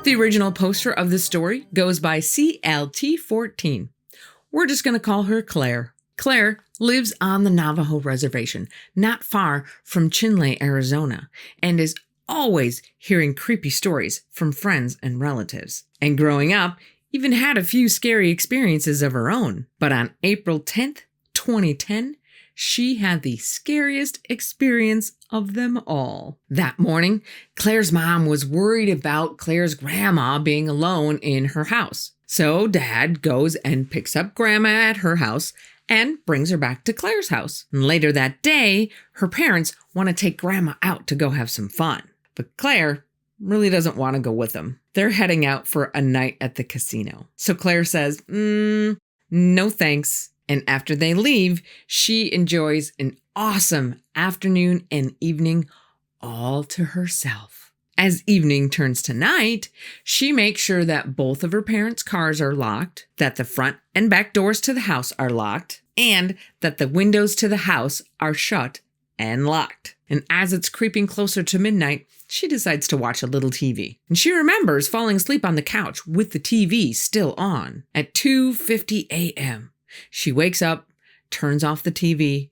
The original poster of this story goes by CLT14. We're just going to call her Claire. Claire lives on the Navajo reservation, not far from Chinle, Arizona, and is always hearing creepy stories from friends and relatives. And growing up, even had a few scary experiences of her own. But on April 10th, 2010, she had the scariest experience of them all. That morning, Claire's mom was worried about Claire's grandma being alone in her house. So Dad goes and picks up Grandma at her house and brings her back to Claire's house. And later that day, her parents want to take Grandma out to go have some fun. But Claire really doesn't want to go with them. They're heading out for a night at the casino. So Claire says, no thanks. And after they leave, she enjoys an awesome afternoon and evening all to herself. As evening turns to night, she makes sure that both of her parents' cars are locked, that the front and back doors to the house are locked, and that the windows to the house are shut and locked. And as it's creeping closer to midnight, she decides to watch a little TV. And she remembers falling asleep on the couch with the TV still on. At 2:50 a.m., she wakes up, turns off the TV,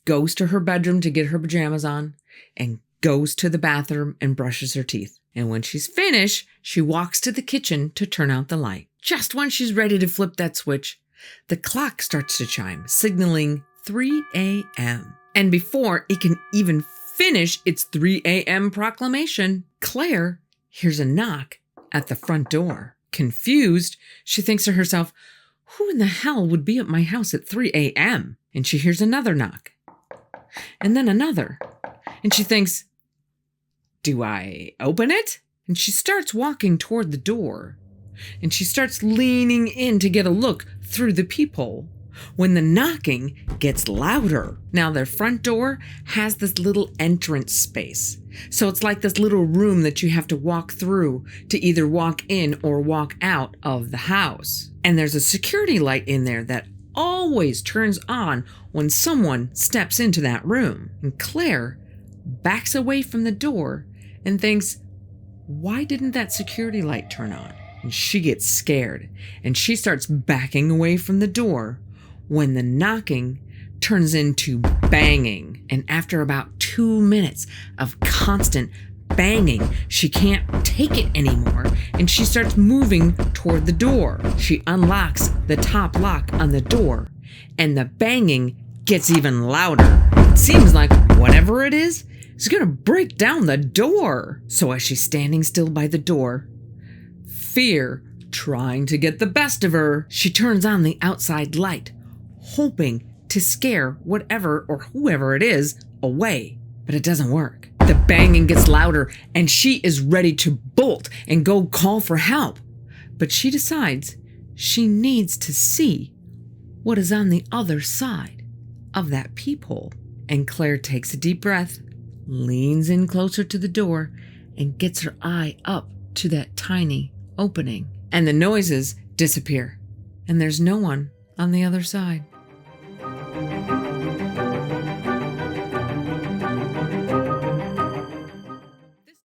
goes to her bedroom to get her pajamas on, and goes to the bathroom and brushes her teeth. And when she's finished, she walks to the kitchen to turn out the light. Just when she's ready to flip that switch, the clock starts to chime, signaling 3 a.m. And before it can even finish its 3 a.m. proclamation, Claire hears a knock at the front door. Confused, she thinks to herself, who in the hell would be at my house at 3 a.m.? And she hears another knock. And then another. And she thinks, do I open it? And she starts walking toward the door. And she starts leaning in to get a look through the peephole when the knocking gets louder. Now, their front door has this little entrance space. So it's like this little room that you have to walk through to either walk in or walk out of the house. And there's a security light in there that always turns on when someone steps into that room. And Claire backs away from the door and thinks, why didn't that security light turn on? And she gets scared and she starts backing away from the door when the knocking turns into banging. And after about 2 minutes of constant banging, she can't take it anymore and she starts moving toward the door. She unlocks the top lock on the door and the banging gets even louder. It seems like whatever it is gonna break down the door. So as she's standing still by the door, fear trying to get the best of her, she turns on the outside light, hoping to scare whatever or whoever it is away. But it doesn't work. The banging gets louder and she is ready to bolt and go call for help. But she decides she needs to see what is on the other side of that peephole. And Claire takes a deep breath, leans in closer to the door, and gets her eye up to that tiny opening. And the noises disappear. And there's no one on the other side.